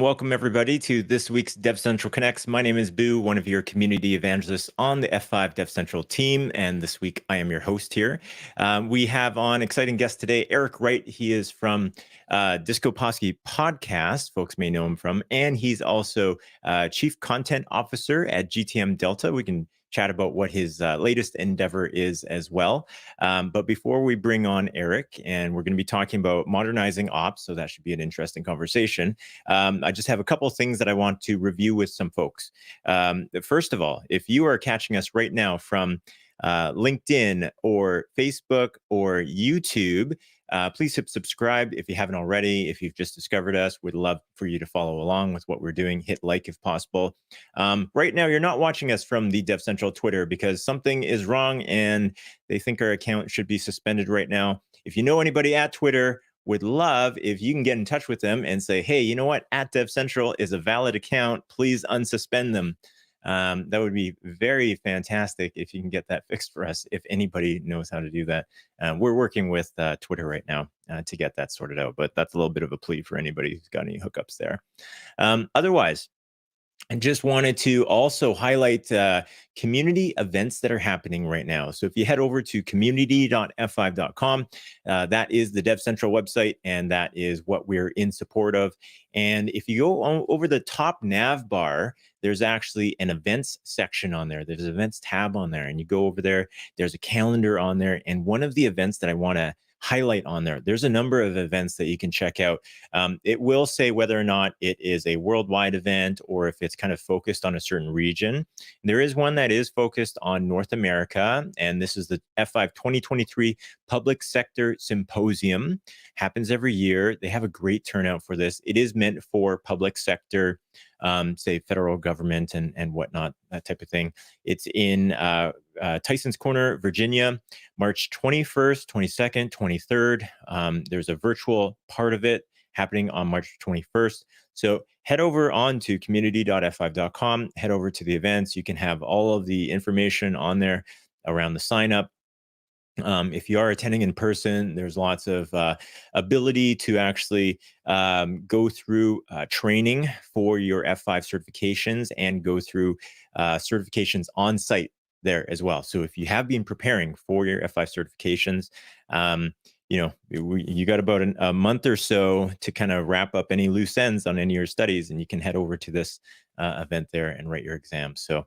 welcome everybody to this week's DevCentral Connects. My name is Boo, one of your community evangelists on the F5 DevCentral team, and this week I am your host here. We have on exciting guest today, Eric Wright. He is from Disco Posse podcast, folks may know him from, and he's also Chief Content Officer at GTM Delta. We can chat about what his latest endeavor is as well. But before we bring on Eric, and we're going to be talking about modernizing ops, so that should be an interesting conversation. I just have a couple of things that I want to review with some folks. First of all, if you are catching us right now from LinkedIn or Facebook or YouTube, please hit subscribe if you haven't already. If you've just discovered us, we'd love for you to follow along with what we're doing. Hit like if possible. Right now, you're not watching us from the DevCentral Twitter because something is wrong and they think our account should be suspended right now. If you know anybody at Twitter, would love if you can get in touch with them and say, hey, you know what? At DevCentral is a valid account. Please unsuspend them. That would be very fantastic if you can get that fixed for us, if anybody knows how to do that. We're working with Twitter right now to get that sorted out, but that's a little bit of a plea for anybody who's got any hookups there. Otherwise, I just wanted to also highlight community events that are happening right now. So if you head over to community.f5.com, that is the DevCentral website, and that is what we're in support of. And if you go over the top nav bar, there's actually an events section on there. There's an events tab on there, and you go over there. There's a calendar on there. And one of the events that I want to highlight on there's a number of events that you can check out. It will say whether or not it is a worldwide event or if it's kind of focused on a certain region. There is one that is focused on North America, and this is the F5 2023 Public Sector Symposium. Happens every year. They have a great turnout for this. It is meant for public sector, say federal government and whatnot, that type of thing. It's in Tyson's Corner, Virginia, March 21st, 22nd, 23rd. There's a virtual part of it happening on March 21st. So head over on to community.f5.com, head over to the events. You can have all of the information on there around the sign up. If you are attending in person, there's lots of ability to actually go through training for your F5 certifications and go through certifications on site there as well. So if you have been preparing for your F5 certifications, you got about a month or so to kind of wrap up any loose ends on any of your studies, and you can head over to this event there and write your exams. So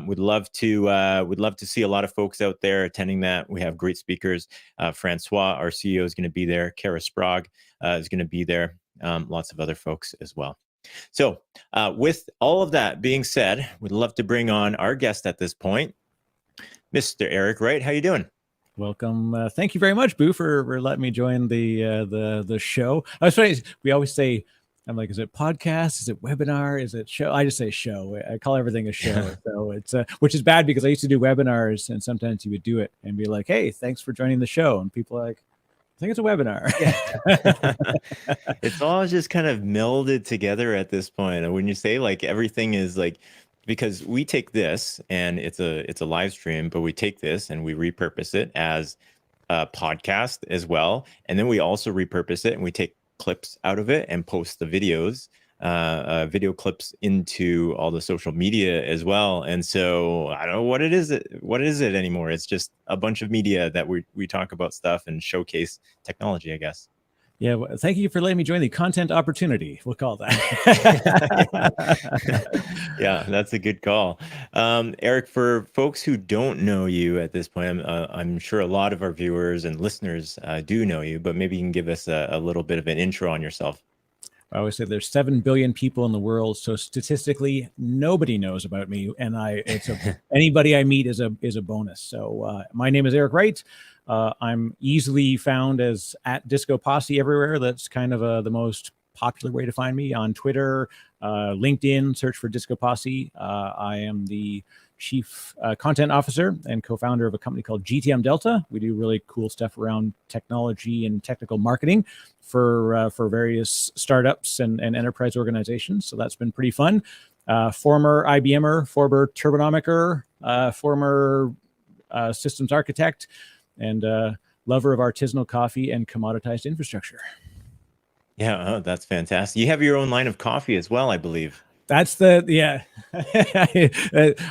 we'd love to see a lot of folks out there attending that. We have great speakers. Francois, our CEO, is going to be there. Kara Sprague is going to be there. Lots of other folks as well. So with all of that being said, we'd love to bring on our guest at this point, Mr. Eric Wright. How you doing? Welcome. Thank you very much, Boo, for letting me join the show. I was funny. We always say, I'm like, is it podcast? Is it webinar? Is it show? I just say show. I call everything a show. So it's which is bad because I used to do webinars, and sometimes you would do it and be like, hey, thanks for joining the show. And people are like, I think it's a webinar. Yeah. It's all just kind of melded together at this point. And when you say like everything is like, because we take this and it's a live stream, but we take this and we repurpose it as a podcast as well. And then we also repurpose it and we take clips out of it and post the videos, video clips into all the social media as well. And so I don't know what is it anymore. It's just a bunch of media that we talk about stuff and showcase technology, I guess. Yeah, well, thank you for letting me join the content opportunity. We'll call that. Yeah, that's a good call. Eric, for folks who don't know you at this point, I'm sure a lot of our viewers and listeners do know you, but maybe you can give us a little bit of an intro on yourself. I always say there's 7 billion people in the world, so statistically, nobody knows about me, and anybody I meet is a bonus. So my name is Eric Wright. I'm easily found as at Disco Posse everywhere. That's kind of the most popular way to find me on Twitter, LinkedIn. Search for Disco Posse. I am the Chief Content Officer and co-founder of a company called GTM Delta. We do really cool stuff around technology and technical marketing for various startups and enterprise organizations. So that's been pretty fun. Former IBMer, former Turbonomicer, former systems architect, and lover of artisanal coffee and commoditized infrastructure. Yeah, oh, that's fantastic. You have your own line of coffee as well, I believe. That's yeah.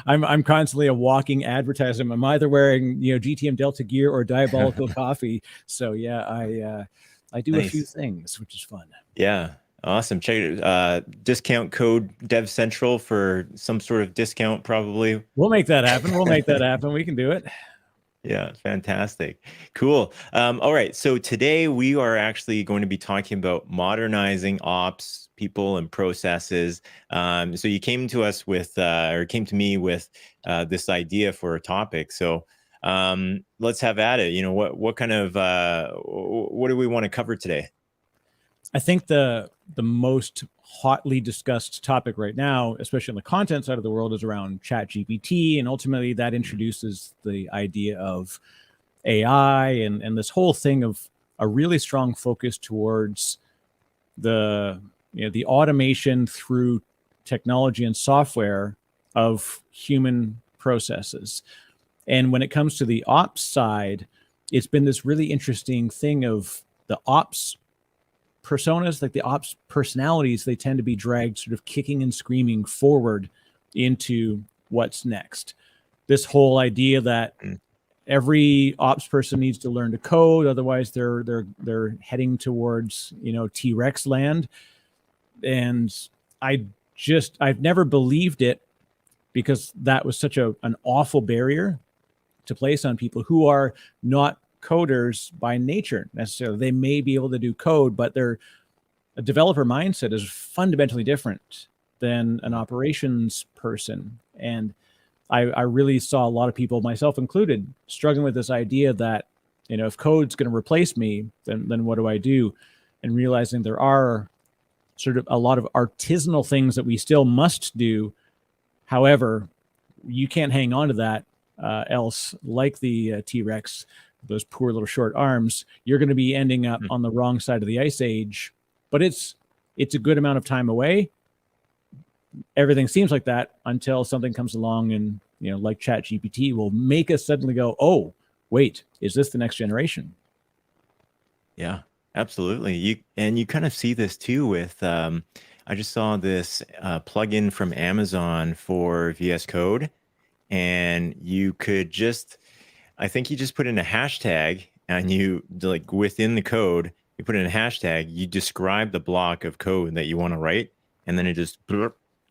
I'm constantly a walking advertisement. I'm either wearing GTM Delta gear or Diabolical coffee. So yeah, I do a few Nice. things, which is fun. Yeah, awesome. Check it. Discount code DevCentral for some sort of discount, probably. We'll make that happen. We'll make that happen. We can do it. Yeah, fantastic. Cool. All right. So today we are actually going to be talking about modernizing ops, people, and processes. So you came to us with, or came to me with this idea for a topic. So let's have at it. What kind of, what do we want to cover today? I think the most hotly discussed topic right now, especially on the content side of the world, is around ChatGPT, and ultimately that introduces the idea of AI and this whole thing of a really strong focus towards the the automation through technology and software of human processes. And when it comes to the ops side, it's been this really interesting thing of the ops personas, like the ops personalities, they tend to be dragged sort of kicking and screaming forward into what's next. This whole idea that every ops person needs to learn to code, otherwise they're heading towards T-Rex land. And I've never believed it, because that was such an awful barrier to place on people who are not coders by nature necessarily. They may be able to do code, but a developer mindset is fundamentally different than an operations person. And I really saw a lot of people, myself included, struggling with this idea that, if code's going to replace me, then what do I do? And realizing there are sort of a lot of artisanal things that we still must do. However, you can't hang on to that, else, like the T-Rex, those poor little short arms, you're going to be ending up on the wrong side of the ice age. But it's a good amount of time away. Everything seems like that until something comes along and, like ChatGPT will make us suddenly go, oh, wait, is this the next generation? Yeah, absolutely. You kind of see this too with, I just saw this plugin from Amazon for VS Code, and you could I think you just put in a hashtag, and you, like, within the code, you put in a hashtag, you describe the block of code that you want to write, and then it just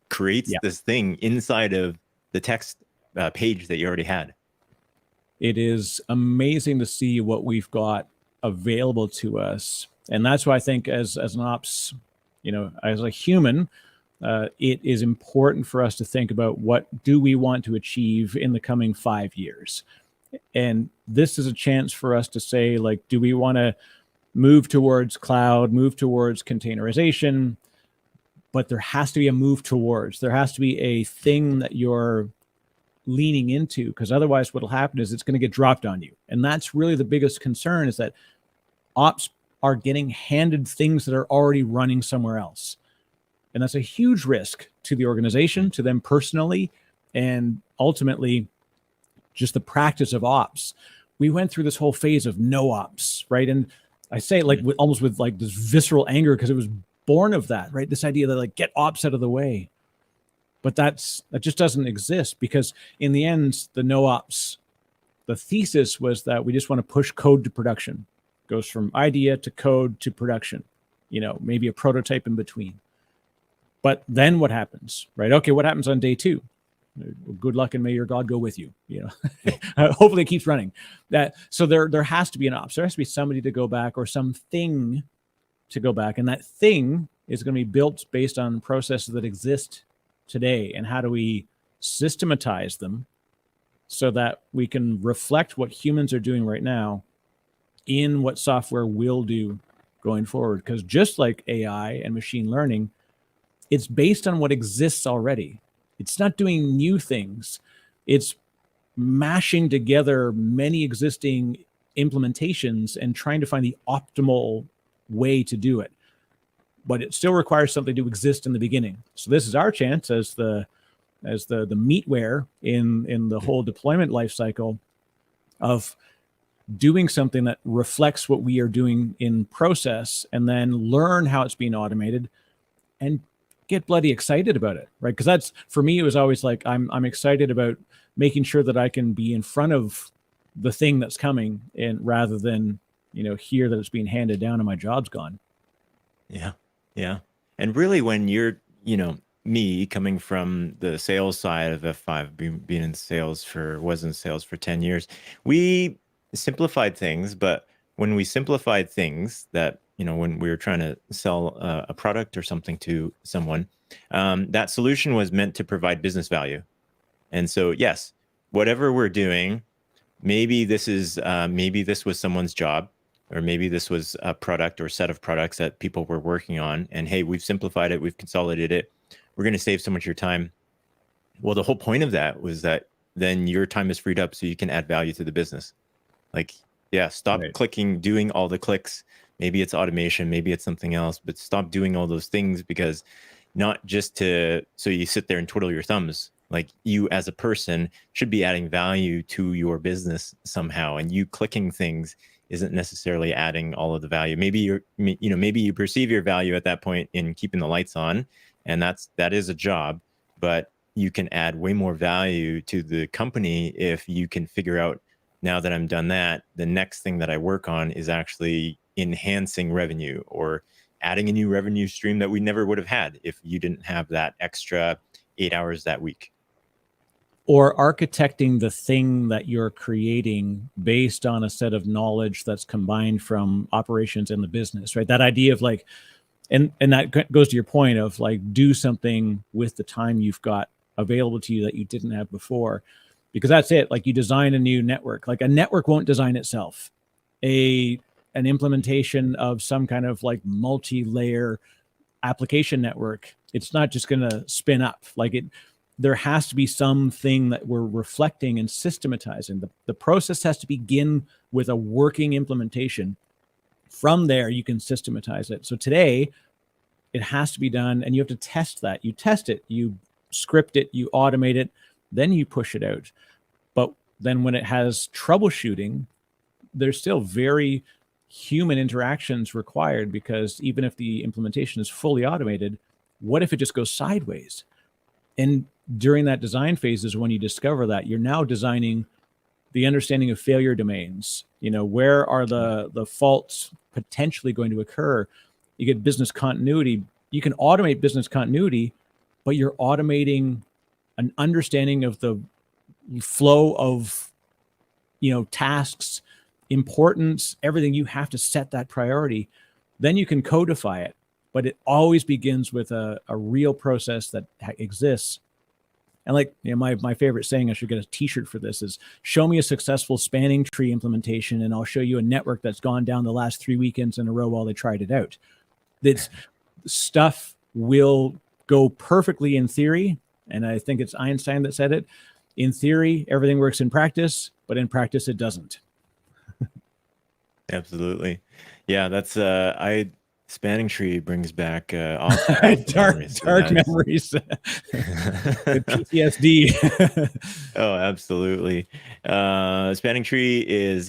creates this thing inside of the text page that you already had. It is amazing to see what we've got available to us. And that's why I think as an ops, as a human, it is important for us to think about what do we want to achieve in the coming 5 years. And this is a chance for us to say, like, do we want to move towards cloud, move towards containerization? But there has to be a move towards, there has to be a thing that you're leaning into, because otherwise what'll happen is it's going to get dropped on you. And that's really the biggest concern, is that ops are getting handed things that are already running somewhere else. And that's a huge risk to the organization, to them personally, and ultimately just the practice of ops. We went through this whole phase of no ops, right? And I say it like almost with like this visceral anger, because it was born of that, right? This idea that, like, get ops out of the way. But that just doesn't exist, because in the end, the no ops, the thesis was that we just want to push code to production. It goes from idea to code to production, maybe a prototype in between. But then what happens, right? Okay, what happens on day 2? Good luck and may your God go with you. Hopefully it keeps running. So there has to be an ops. There has to be somebody to go back, or something to go back, and that thing is going to be built based on processes that exist today. And how do we systematize them so that we can reflect what humans are doing right now in what software will do going forward? Because just like AI and machine learning, it's based on what exists already. It's not doing new things. It's mashing together many existing implementations and trying to find the optimal way to do it. But it still requires something to exist in the beginning. So this is our chance as the meatware in the whole deployment lifecycle of doing something that reflects what we are doing in process, and then learn how it's being automated and get bloody excited about it, right? Because that's, for me, it was always like, I'm excited about making sure that I can be in front of the thing that's coming, and rather than, hear that it's being handed down and my job's gone. Yeah. Yeah. And really, when you're, me coming from the sales side of F5, being in sales was in sales for 10 years, we simplified things. But when we simplified things that, when we were trying to sell a product or something to someone, that solution was meant to provide business value. And so, yes, whatever we're doing, maybe this was someone's job, or maybe this was a product or set of products that people were working on. And hey, we've simplified it, we've consolidated it. We're going to save so much of your time. Well, the whole point of that was that then your time is freed up so you can add value to the business. Like, yeah, stop doing all the clicks. Maybe it's automation, maybe it's something else, but stop doing all those things, because not just so you sit there and twiddle your thumbs. Like, you as a person should be adding value to your business somehow, and you clicking things isn't necessarily adding all of the value. Maybe maybe you perceive your value at that point in keeping the lights on, and that is a job, but you can add way more value to the company if you can figure out, now that I'm done that, the next thing that I work on is actually enhancing revenue or adding a new revenue stream that we never would have had if you didn't have that extra 8 hours that week. Or architecting the thing that you're creating based on a set of knowledge that's combined from operations and the business, right? That idea of like, and that goes to your point of like, do something with the time you've got available to you that you didn't have before, because that's it. Like, you design a new network, like a network won't design itself. An implementation of some kind of like multi-layer application network, it's not just going to spin up. Like, there has to be something that we're reflecting and systematizing. The process has to begin with a working implementation. From there, you can systematize it. So today, it has to be done, and you have to test that. You test it, you script it, you automate it, then you push it out. But then when it has troubleshooting, there's still very human interactions required, because even if the implementation is fully automated, what if it just goes sideways? And during that design phase is when you discover that you're now designing the understanding of failure domains. Where are the faults potentially going to occur? You get business continuity. You can automate business continuity, but you're automating an understanding of the flow of, tasks, importance, everything. You have to set that priority. Then you can codify it, but it always begins with a real process that exists. And like, my favorite saying, I should get a t-shirt for this, is show me a successful spanning tree implementation and I'll show you a network that's gone down the last 3 weekends in a row while they tried it out. This stuff will go perfectly in theory. And I think it's Einstein that said it. In theory, everything works in practice, but in practice, it doesn't. Absolutely. Yeah, that's spanning tree brings back dark memories. PTSD. Oh, absolutely. Spanning tree is,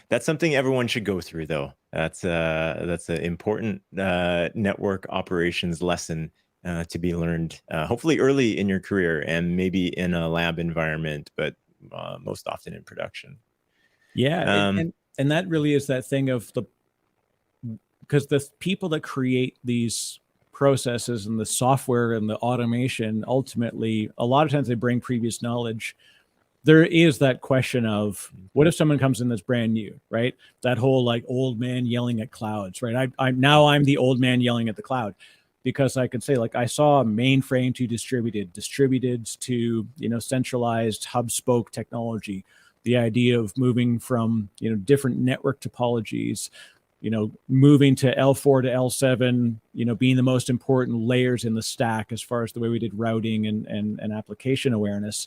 that's something everyone should go through, though. That's an important network operations lesson to be learned, hopefully early in your career, and maybe in a lab environment, but most often in production. Yeah, and that really is that thing of because the people that create these processes and the software and the automation, ultimately, a lot of times they bring previous knowledge. There is that question of, what if someone comes in that's brand new, right? That whole like old man yelling at clouds, right? I'm the old man yelling at the cloud, because I could say, like, I saw mainframe to distributed to, centralized hub spoke technology. The idea of moving from, different network topologies, moving to L4 to L7, being the most important layers in the stack as far as the way we did routing and application awareness.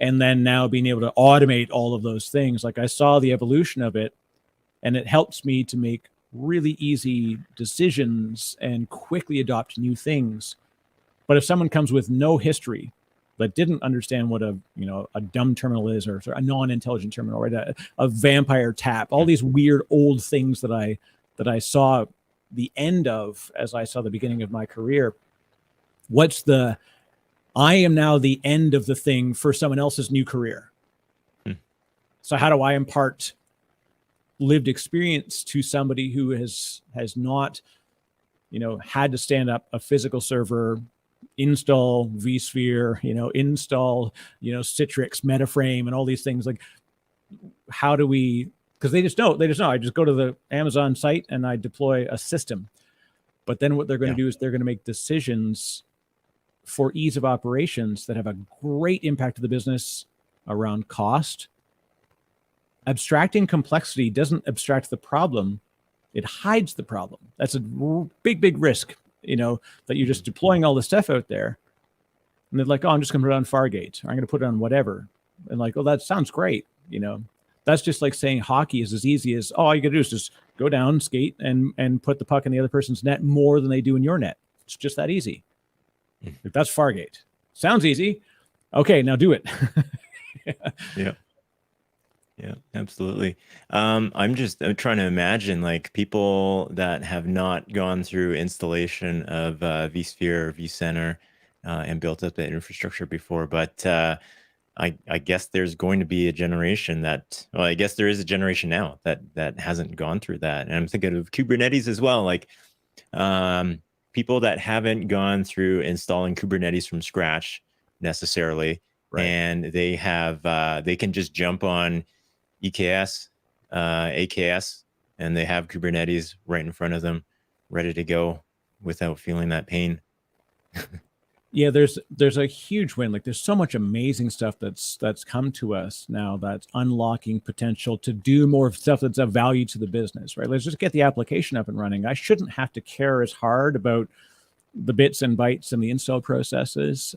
And then now being able to automate all of those things. Like, I saw the evolution of it, and it helps me to make really easy decisions and quickly adopt new things. But if someone comes with no history, that didn't understand what a dumb terminal is, or a non-intelligent terminal, right? A vampire tap, all these weird old things that I saw the end of as I saw the beginning of my career. I am now the end of the thing for someone else's new career. So how do I impart lived experience to somebody who has not, had to stand up a physical server, install vSphere, install, Citrix, Metaframe, and all these things? Like, how do we, because they just know, I just go to the Amazon site and I deploy a system. But then what they're going to do is they're going to make decisions for ease of operations that have a great impact to the business around cost. Abstracting complexity doesn't abstract the problem, it hides the problem. That's a big risk, that you're just deploying all this stuff out there. And they're like, oh, I'm just going to put it on Fargate, or I'm going to put it on whatever. And like, oh, that sounds great. That's just like saying hockey is as easy as, oh, all you got to do is just go down, skate, and put the puck in the other person's net more than they do in your net. It's just that easy. If that's Fargate. Sounds easy. Okay, now do it. Yeah, absolutely. I'm trying to imagine like people that have not gone through installation of vSphere or vCenter and built up the infrastructure before, but I guess there's going to be a generation I guess there is a generation now that hasn't gone through that. And I'm thinking of Kubernetes as well. Like people that haven't gone through installing Kubernetes from scratch necessarily, right. And they can just jump on EKS, AKS, and they have Kubernetes right in front of them, ready to go without feeling that pain. Yeah, there's a huge win. Like, there's so much amazing stuff that's come to us now that's unlocking potential to do more stuff that's of value to the business, right? Let's just get the application up and running. I shouldn't have to care as hard about the bits and bytes and the install processes.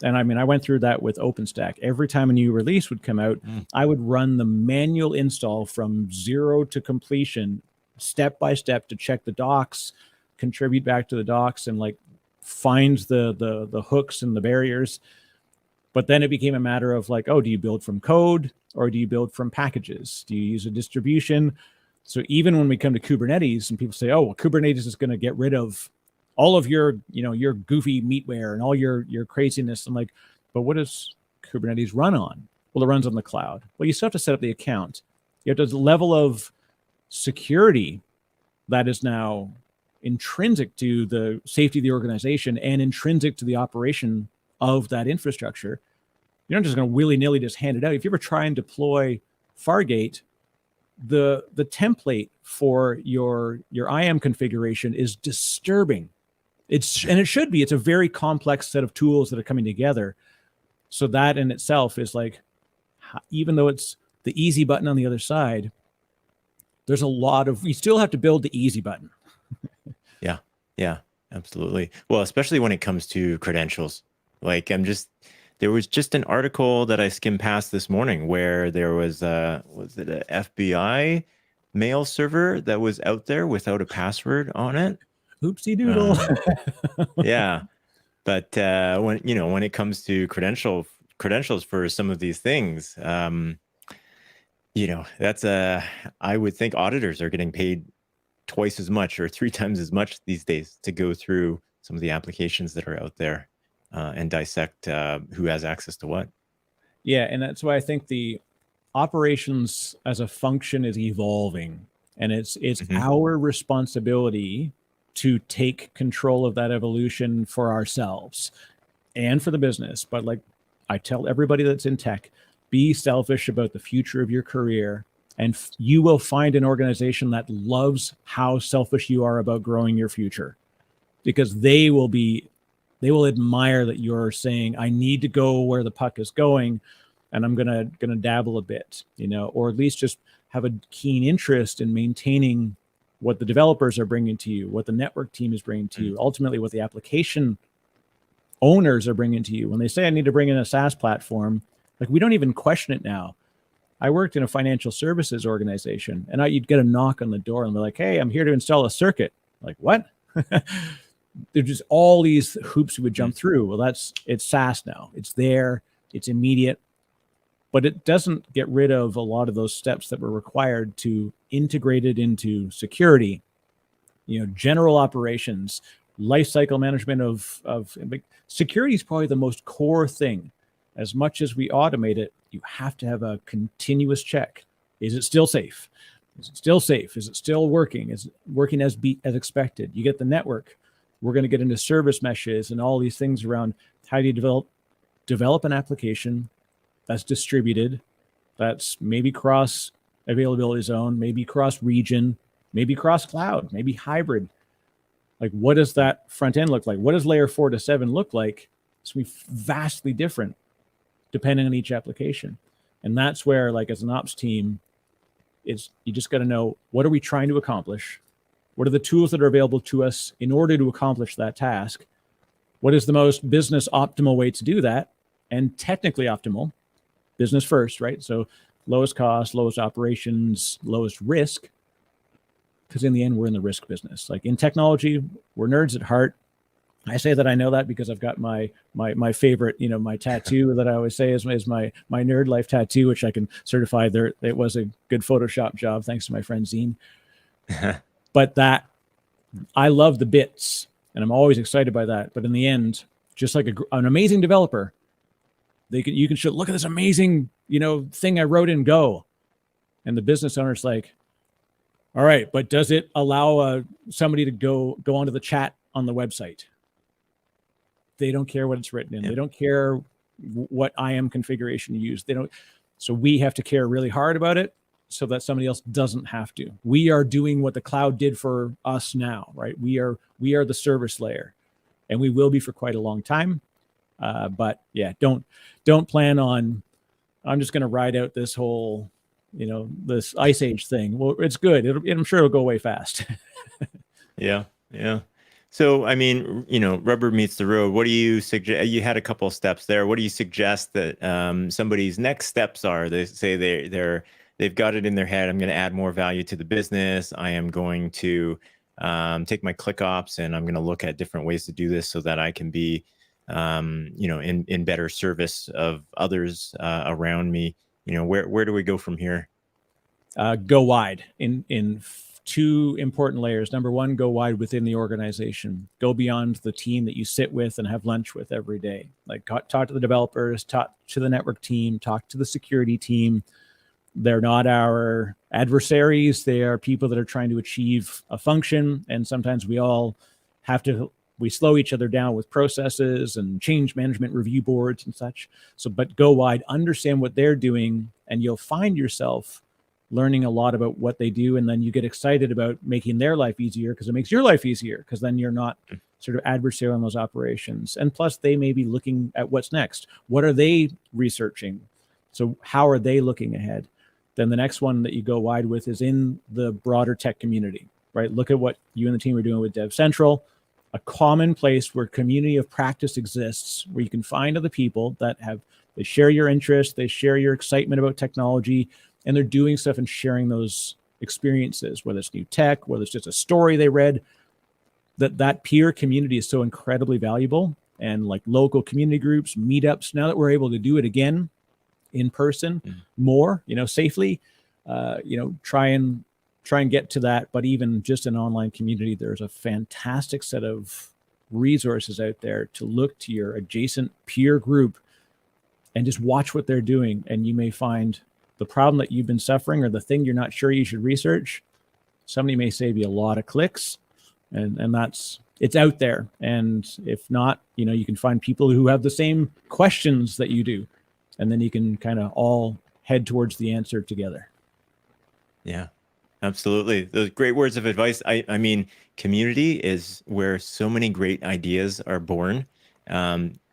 And I mean, I went through that with OpenStack. Every time a new release would come out, I would run the manual install from zero to completion, step by step, to check the docs, contribute back to the docs, and like find the hooks and the barriers. But then it became a matter of like, oh, do you build from code or do you build from packages? Do you use a distribution? So even when we come to Kubernetes and people say, oh, well, Kubernetes is going to get rid of all of your goofy meatware and all your craziness. I'm like, but what does Kubernetes run on? Well, it runs on the cloud. Well, you still have to set up the account. You have to, the level of security that is now intrinsic to the safety of the organization and intrinsic to the operation of that infrastructure. You're not just going to willy-nilly just hand it out. If you ever try and deploy Fargate, the template for your IAM configuration is disturbing. And it should be. It's a very complex set of tools that are coming together. So that in itself is like, even though it's the easy button on the other side, there's we still have to build the easy button. Yeah, absolutely. Well, especially when it comes to credentials. Like there was just an article that I skimmed past this morning where there was it a FBI mail server that was out there without a password on it? Oopsie doodle. Yeah. But when it comes to credentials for some of these things, that's I would think auditors are getting paid twice as much or 3 times as much these days to go through some of the applications that are out there and dissect who has access to what. Yeah, and that's why I think the operations as a function is evolving, and it's our responsibility to take control of that evolution for ourselves and for the business. But like I tell everybody that's in tech, be selfish about the future of your career, and you will find an organization that loves how selfish you are about growing your future, because they will admire that you're saying, I need to go where the puck is going, and I'm gonna dabble a bit, or at least just have a keen interest in maintaining what the developers are bringing to you, what the network team is bringing to you, ultimately what the application owners are bringing to you. When they say I need to bring in a SaaS platform, like, we don't even question it now. I worked in a financial services organization, and you'd get a knock on the door and they're like, hey, I'm here to install a circuit. Like, what? there's just all these hoops we would jump through. Well, it's SaaS now. It's there. It's immediate. But it doesn't get rid of a lot of those steps that were required to integrate it into security, general operations, life cycle management of security is probably the most core thing. As much as we automate it, you have to have a continuous check. Is it still safe? Is it still safe? Is it still working? Is it working as expected? You get the network. We're going to get into service meshes and all these things around how do you develop an application that's distributed, that's maybe cross availability zone, maybe cross region, maybe cross cloud, maybe hybrid. Like, what does that front end look like? What does layer 4 to 7 look like? It's going to be vastly different depending on each application. And that's where, like, as an ops team, you just got to know, what are we trying to accomplish? What are the tools that are available to us in order to accomplish that task? What is the most business optimal way to do that? And technically optimal, business first, right? So lowest cost, lowest operations, lowest risk. Because in the end, we're in the risk business. Like in technology, we're nerds at heart. I say that I know that because I've got my favorite, my tattoo that I always say is my nerd life tattoo, which I can certify there. It was a good Photoshop job, thanks to my friend Zine. But that I love the bits, and I'm always excited by that. But in the end, just like an amazing developer, you can show, look at this amazing, thing I wrote in Go, and the business owner's like, all right, but does it allow somebody to go onto the chat on the website? They don't care what it's written in. Yeah. They don't care what IAM configuration you use. They don't. So we have to care really hard about it so that somebody else doesn't have to. We are doing what the cloud did for us now, right? We are the service layer, and we will be for quite a long time. But yeah, don't plan on, I'm just going to ride out this whole, this Ice Age thing. Well, it's good. I'm sure it'll go away fast. Yeah. So, I mean, rubber meets the road. What do you suggest? You had a couple of steps there. What do you suggest that somebody's next steps are? They say they've got it in their head. I'm going to add more value to the business. I am going to take my ClickOps and I'm going to look at different ways to do this so that I can be, in better service of others around me. Where do we go from here? Go wide in two important layers. Number one, go wide within the organization. Go beyond the team that you sit with and have lunch with every day. Like talk to the developers, talk to the network team, talk to the security team. They're not our adversaries. They are people that are trying to achieve a function. And sometimes we slow each other down with processes and change management review boards and such. But go wide, understand what they're doing, and you'll find yourself learning a lot about what they do. And then you get excited about making their life easier because it makes your life easier, because then you're not sort of adversarial on those operations. And plus they may be looking at what's next. What are they researching? So how are they looking ahead? Then the next one that you go wide with is in the broader tech community, right? Look at what you and the team are doing with DevCentral, a common place where community of practice exists, where you can find other people that they share your interests, they share your excitement about technology, and they're doing stuff and sharing those experiences, whether it's new tech, whether it's just a story they read. That peer community is so incredibly valuable. And like local community groups, meetups, now that we're able to do it again in person more, safely, try and get to that. But even just an online community, there's a fantastic set of resources out there to look to your adjacent peer group and just watch what they're doing. And you may find the problem that you've been suffering or the thing you're not sure you should research. Somebody may save you a lot of clicks, and it's out there. And if not, you can find people who have the same questions that you do, and then you can kind of all head towards the answer together. Yeah, absolutely. Those great words of advice. I mean, community is where so many great ideas are born.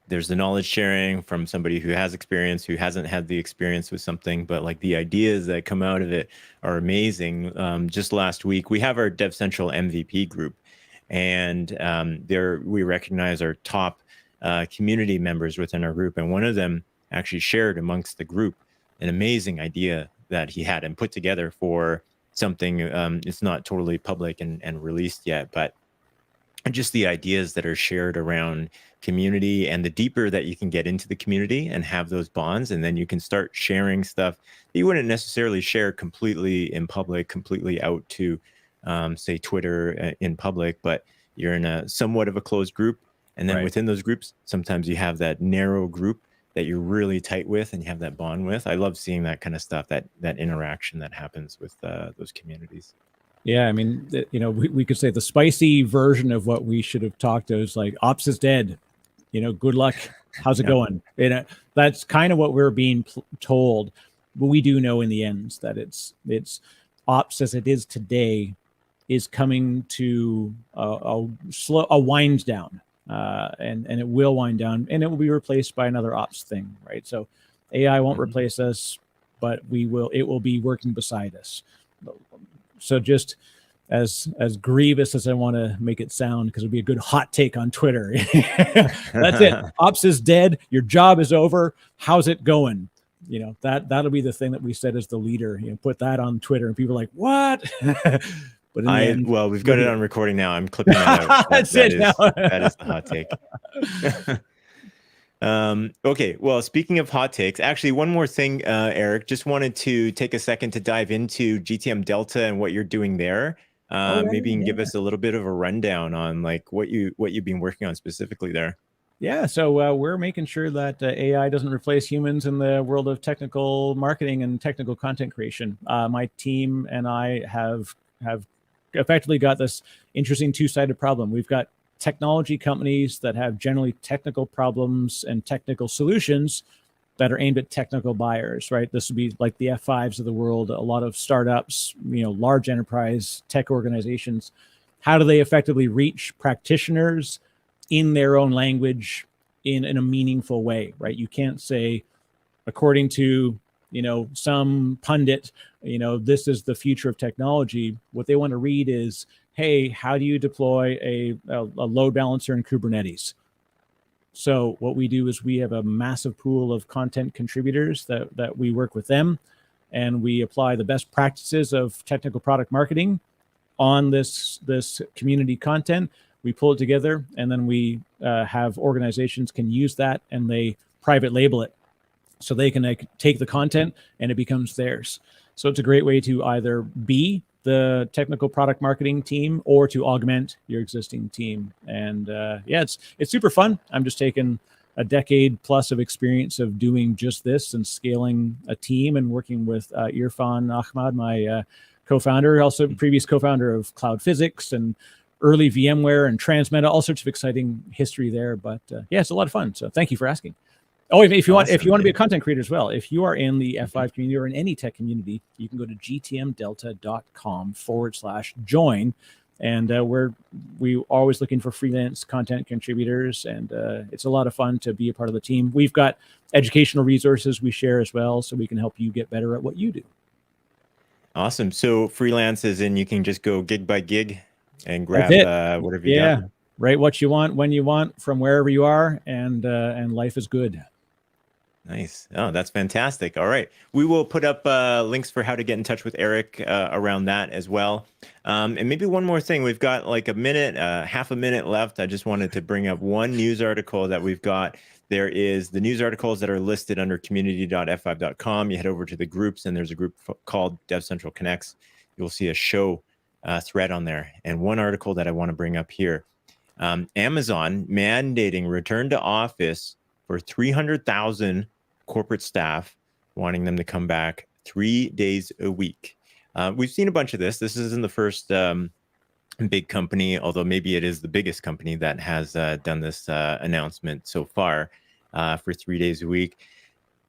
There's the knowledge sharing from somebody who has experience, who hasn't had the experience with something, but like the ideas that come out of it are amazing. Just last week, we have our DevCentral MVP group, and there we recognize our top community members within our group. And one of them actually shared amongst the group an amazing idea that he had and put together for something. It's not totally public and released yet, but just the ideas that are shared around community, and the deeper that you can get into the community and have those bonds, and then you can start sharing stuff that you wouldn't necessarily share completely in public, completely out to say Twitter in public, but you're in a somewhat of a closed group. And then Right. within those groups, sometimes you have that narrow group that you're really tight with and you have that bond with. I love seeing that kind of stuff, that interaction that happens with those communities. Yeah, I mean, we could say the spicy version of what we should have talked to is like, ops is dead. Good luck. How's it going? That's kind of what we're being told. But we do know in the end that it's ops as it is today is coming to a wind down, and it will wind down, and it will be replaced by another ops thing, right? So AI won't replace us, but it will be working beside us. So just as grievous as I want to make it sound, because it'd be a good hot take on Twitter. That's it. Ops is dead. Your job is over. How's it going? That'll be the thing that we said as the leader. Put that on Twitter, and people are like, what? But well, we've got it on recording now. I'm clipping that out. That is the hot take. Okay, well, speaking of hot takes, actually, one more thing, Eric, just wanted to take a second to dive into GTM Delta and what you're doing there. Maybe you can give us a little bit of a rundown on like what you've been working on specifically there. Yeah, so we're making sure that AI doesn't replace humans in the world of technical marketing and technical content creation. My team and I have effectively got this interesting two-sided problem. We've got technology companies that have generally technical problems and technical solutions that are aimed at technical buyers, right? This would be like the F5s of the world, a lot of startups, large enterprise tech organizations. How do they effectively reach practitioners in their own language in a meaningful way, right? You can't say, according to some pundit, this is the future of technology. What they want to read is, hey, how do you deploy a load balancer in Kubernetes? So what we do is we have a massive pool of content contributors that we work with them, and we apply the best practices of technical product marketing on this community content. We pull it together, and then we have organizations can use that, and they private label it. So they can take the content and it becomes theirs. So it's a great way to either be the technical product marketing team or to augment your existing team. And it's super fun. I'm just taking a decade plus of experience of doing just this and scaling a team and working with Irfan Ahmad, my co-founder, also previous co-founder of Cloud Physics and early VMware and Transmeta, all sorts of exciting history there. But it's a lot of fun. So thank you for asking. Oh, if you want to be a content creator as well, if you are in the F5 community or in any tech community, you can go to gtmdelta.com/join. And we're always looking for freelance content contributors. And it's a lot of fun to be a part of the team. We've got educational resources we share as well, so we can help you get better at what you do. Awesome. So freelance is in, you can just go gig by gig and grab whatever you got. Write what you want, when you want, from wherever you are, and life is good. Nice. Oh, that's fantastic. All right. We will put up links for how to get in touch with Eric around that as well. And maybe one more thing. We've got like half a minute left. I just wanted to bring up one news article that we've got. There is the news articles that are listed under community.f5.com. You head over to the groups, and there's a group called DevCentral Connects. You'll see a show thread on there. And one article that I want to bring up here. Amazon mandating return to office for 300,000 corporate staff, wanting them to come back 3 days a week. We've seen a bunch of this. This isn't the first big company, although maybe it is the biggest company that has done this announcement so far for 3 days a week.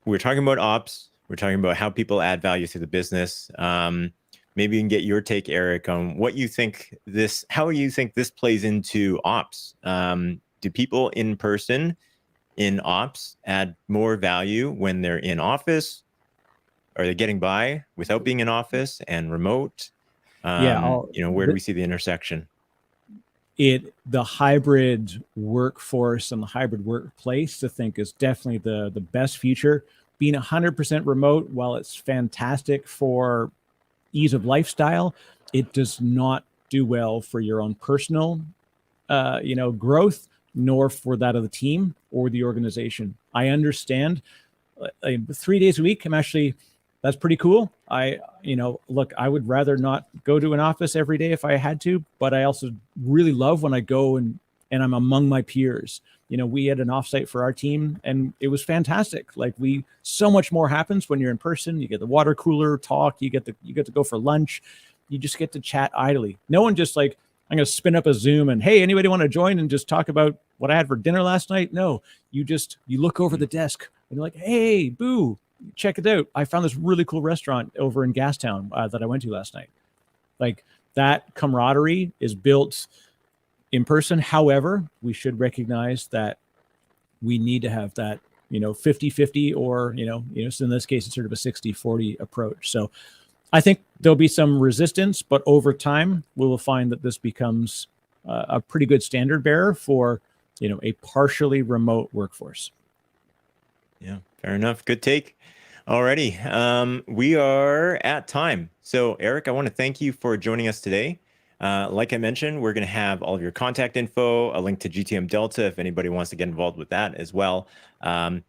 We're talking about ops. We're talking about how people add value to the business. Maybe you can get your take, Eric, on what you think how you think this plays into ops. Do people in person in ops add more value when they're in office? Are they getting by without being in office and remote? Where do we see the intersection? The hybrid workforce and the hybrid workplace, I think, is definitely the best future. Being 100% remote, while it's fantastic for ease of lifestyle, it does not do well for your own personal growth, nor for that of the team or the organization. I understand 3 days a week. That's pretty cool. I would rather not go to an office every day if I had to, but I also really love when I go and I'm among my peers. We had an offsite for our team and it was fantastic. So much more happens when you're in person. You get the water cooler talk, you get to go for lunch. You just get to chat idly. No one just I'm going to spin up a Zoom and, hey, anybody want to join and just talk about what I had for dinner last night? No, you look over the desk and you're like, hey, Boo, check it out. I found this really cool restaurant over in Gastown that I went to last night. That camaraderie is built in person. However, we should recognize that we need to have that, 50-50 or, so in this case, it's sort of a 60-40 approach. So I think there'll be some resistance, but over time, we will find that this becomes a pretty good standard bearer for, a partially remote workforce. Yeah, fair enough. Good take. Alrighty. We are at time. So Eric, I want to thank you for joining us today. Like I mentioned, we're going to have all of your contact info, a link to GTM Delta if anybody wants to get involved with that as well. Otherwise,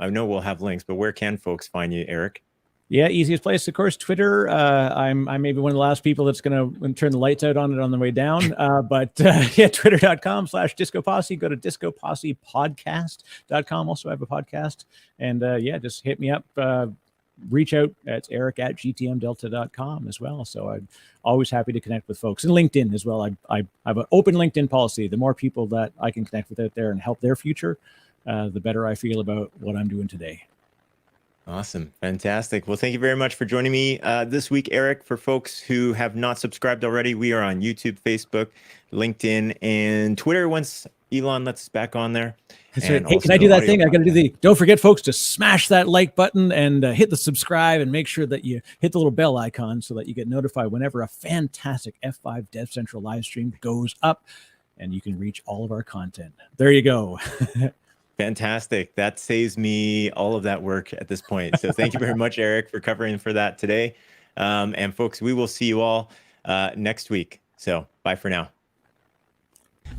I know we'll have links, but where can folks find you, Eric? Yeah, easiest place, of course, Twitter. I'm maybe one of the last people that's going to turn the lights out on it on the way down. Twitter.com/Disco Posse. Go to discopossepodcast.com. Also have a podcast. And just hit me up. Reach out. It's eric@gtmdelta.com as well. So I'm always happy to connect with folks. And LinkedIn as well. I have an open LinkedIn policy. The more people that I can connect with out there and help their future, the better I feel about what I'm doing today. Awesome. Fantastic. Well, thank you very much for joining me this week, Eric. For folks who have not subscribed already, we are on YouTube, Facebook, LinkedIn, and Twitter once Elon lets us back on there. That's right. Hey, can I do that thing? I got to do don't forget, folks, to smash that like button and hit the subscribe and make sure that you hit the little bell icon so that you get notified whenever a fantastic F5 DevCentral live stream goes up and you can reach all of our content. There you go. Fantastic. That saves me all of that work at this point. So thank you very much, Eric, for covering for that today. And folks, we will see you all next week. So bye for now.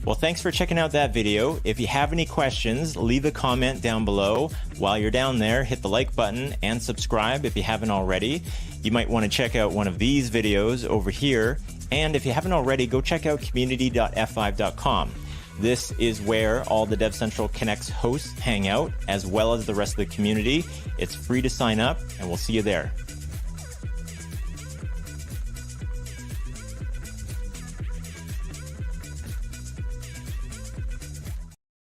Well, thanks for checking out that video. If you have any questions, leave a comment down below. While you're down there, hit the like button and subscribe if you haven't already. You might want to check out one of these videos over here. And if you haven't already, go check out community.f5.com. This is where all the DevCentral Connects hosts hang out, as well as the rest of the community. It's free to sign up, and we'll see you there.